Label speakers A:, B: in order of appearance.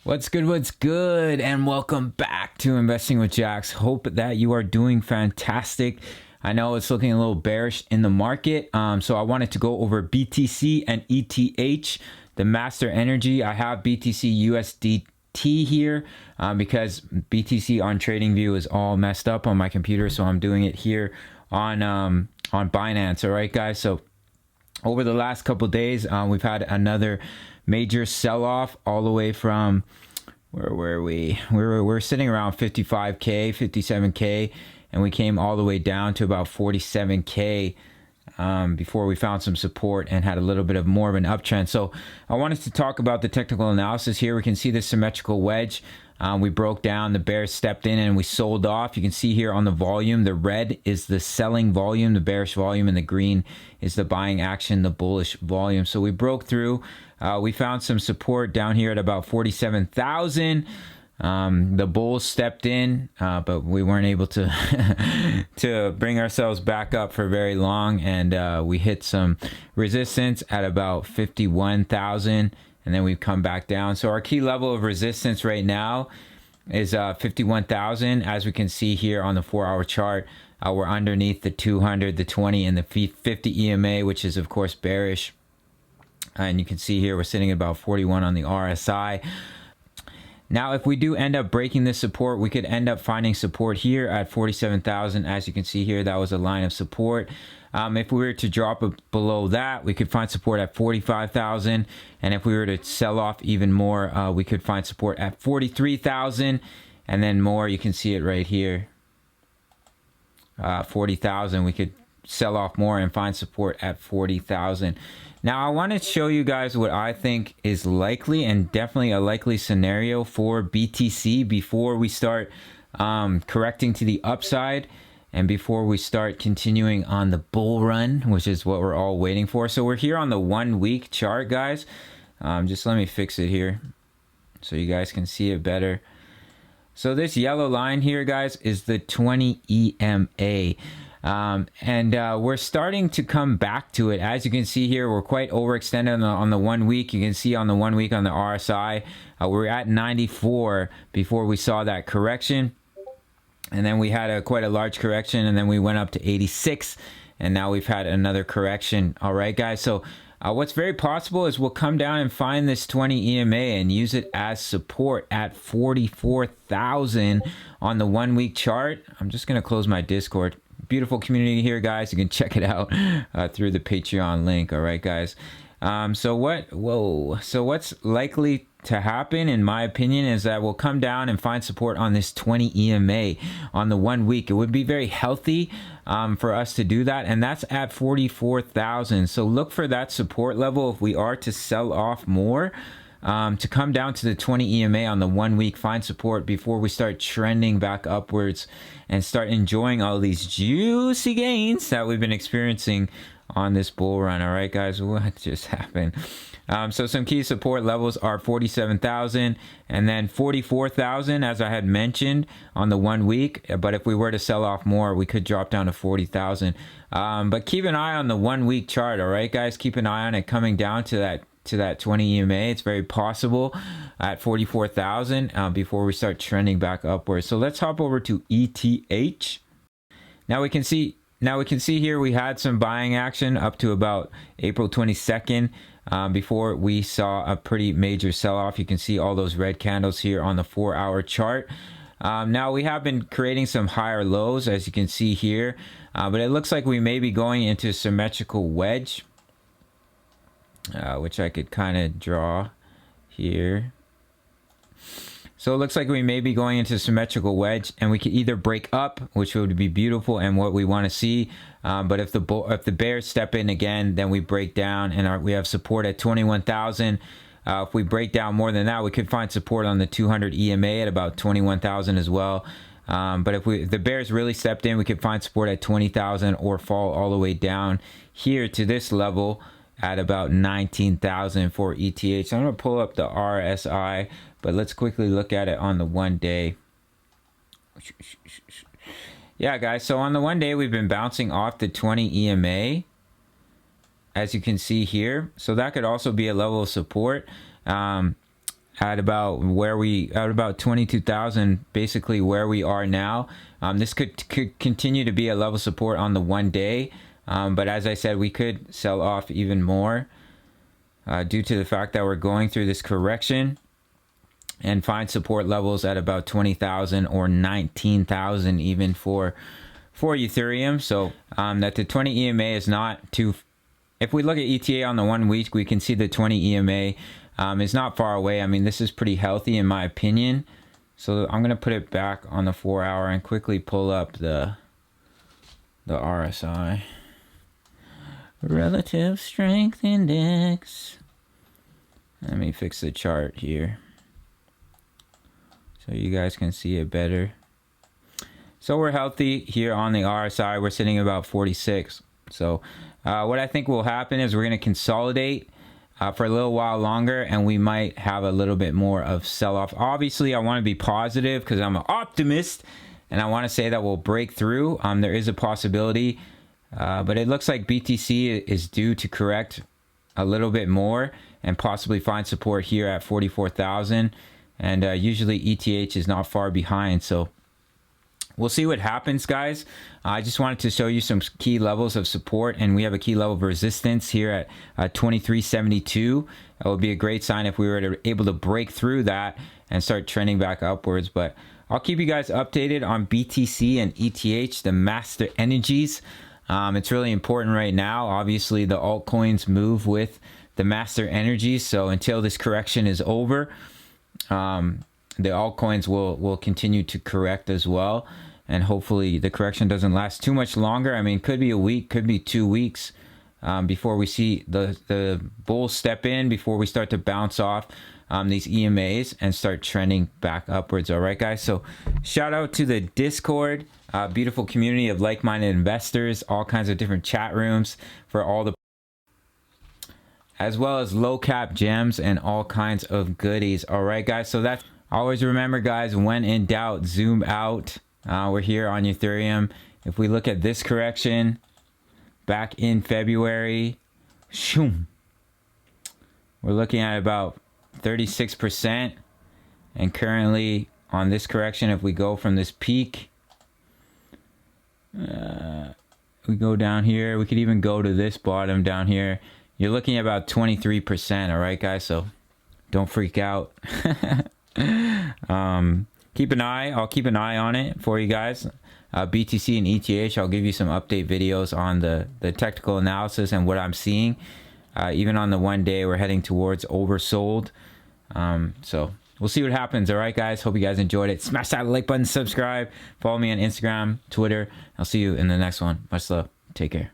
A: What's good? What's good? And welcome back to Investing with Jax. Hope that you are doing fantastic. I know it's looking a little bearish in the market. So I wanted to go over BTC and ETH, the master energy. I have BTC USDT here because BTC on TradingView is all messed up on my computer. So I'm doing it here on Binance. All right, guys. So over the last couple days, we've had another major sell-off all the way from where were we? We're sitting around 55k, 57k, and we came all the way down to about 47k before we found some support and had a little bit of more of an uptrend. So I wanted to talk about the technical analysis here. We can see the symmetrical wedge. We broke down, the bears stepped in and we sold off. You can see here on the volume, the red is the selling volume, the bearish volume, and the green is the buying action, the bullish volume. So we broke through. We found some support down here at about 47,000. The bulls stepped in, but we weren't able to to bring ourselves back up for very long, and we hit some resistance at about 51,000. And then we've come back down. So our key level of resistance right now is 51,000. As we can see here on the 4-hour chart, we're underneath the 200, the 20, and the 50 EMA, which is of course bearish. And you can see here we're sitting at about 41 on the RSI. Now, if we do end up breaking this support, we could end up finding support here at 47,000. As you can see here, that was a line of support. If we were to drop below that, we could find support at 45,000. And if we were to sell off even more, we could find support at 43,000. And then more, you can see it right here. 40,000, we could sell off more and find support at 40,000. Now, I want to show you guys what I think is likely and definitely a likely scenario for BTC before we start correcting to the upside and before we start continuing on the bull run, which is what we're all waiting for. So we're here on the 1 week chart, guys. Just let me fix it here so you guys can see it better. So this yellow line here, guys, is the 20 EMA. We're starting to come back to it. As you can see here, we're quite overextended on the 1 week. You can see on the 1 week on the RSI, we're at 94 before we saw that correction. And then we had quite a large correction, and then we went up to 86, and now we've had another correction. All right, guys. So what's very possible is we'll come down and find this 20 EMA and use it as support at 44,000 on the 1 week chart. I'm just going to close my Discord. Beautiful community here, guys. You can check it out through the Patreon link. All right, guys. So what's likely to happen, in my opinion, is that we'll come down and find support on this 20 EMA on the 1 week. It would be very healthy for us to do that, and that's at 44,000. So look for that support level if we are to sell off more. To come down to the 20 EMA on the 1 week, find support before we start trending back upwards and start enjoying all these juicy gains that we've been experiencing on this bull run. All right, guys, what just happened? So some key support levels are 47,000 and then 44,000, as I had mentioned, on the 1 week. But if we were to sell off more, we could drop down to 40,000. But keep an eye on the 1 week chart. All right, guys, keep an eye on it coming down to that 20 EMA. It's very possible at 44,000 before we start trending back upwards. So let's hop over to ETH. Now we can see here we had some buying action up to about April 22nd before we saw a pretty major sell-off. You can see all those red candles here on the 4-hour chart. Now we have been creating some higher lows, as you can see here, but it looks like we may be going into a symmetrical wedge, which I could kind of draw here. So it looks like we may be going into a symmetrical wedge, and we could either break up, which would be beautiful and what we want to see. But if the bears step in again, then we break down, and we have support at 21,000. If we break down more than that, we could find support on the 200 EMA at about 21,000 as well. But if the bears really stepped in, we could find support at 20,000 or fall all the way down here to this level at about 19,000 for ETH. So I'm going to pull up the RSI, but let's quickly look at it on the 1 day. Yeah, guys, so on the 1 day, we've been bouncing off the 20 EMA, as you can see here. So that could also be a level of support. at about 22,000, basically where we are now. This could continue to be a level support on the 1 day, but as I said, we could sell off even more due to the fact that we're going through this correction, and find support levels at about 20,000 or 19,000 even for Ethereum. So that the 20 EMA is not too, if we look at ETA on the 1 week, we can see the 20 EMA is not far away. I mean, this is pretty healthy in my opinion. So I'm going to put it back on the 4 hour and quickly pull up the RSI. Relative Strength Index. Let me fix the chart here so you guys can see it better. So we're healthy here on the RSI. We're sitting about 46. So what I think will happen is we're going to consolidate for a little while longer, and we might have a little bit more of sell-off. Obviously, I want to be positive because I'm an optimist, and I want to say that we'll break through. There is a possibility, but it looks like BTC is due to correct a little bit more and possibly find support here at 44,000. And usually ETH is not far behind, so we'll see what happens, guys. I just wanted to show you some key levels of support, and we have a key level of resistance here at 2372. That would be a great sign if we were able to break through that and start trending back upwards. But I'll keep you guys updated on BTC and ETH, the master energies. It's really important right now. Obviously, the altcoins move with the master energies, so until this correction is over, the altcoins will continue to correct as well, and hopefully the correction doesn't last too much longer. I mean, could be a week, could be 2 weeks before we see the bulls step in, before we start to bounce off these EMAs and start trending back upwards. All right, guys, so shout out to the Discord, beautiful community of like-minded investors, all kinds of different chat rooms for all the, as well as low cap gems and all kinds of goodies. All right, guys, so that's, always remember, guys, when in doubt, zoom out. We're here on Ethereum. If we look at this correction back in February, shoom, we're looking at about 36%. And currently on this correction, if we go from this peak, we go down here, we could even go to this bottom down here, you're looking at about 23%. All right, guys, so don't freak out. Keep an eye, I'll keep an eye on it for you guys. BTC and ETH, I'll give you some update videos on the technical analysis and what I'm seeing. Even on the 1 day, we're heading towards oversold. So we'll see what happens. All right, guys, hope you guys enjoyed it. Smash that like button, subscribe, follow me on Instagram, Twitter. I'll see you in the next one. Much love, take care.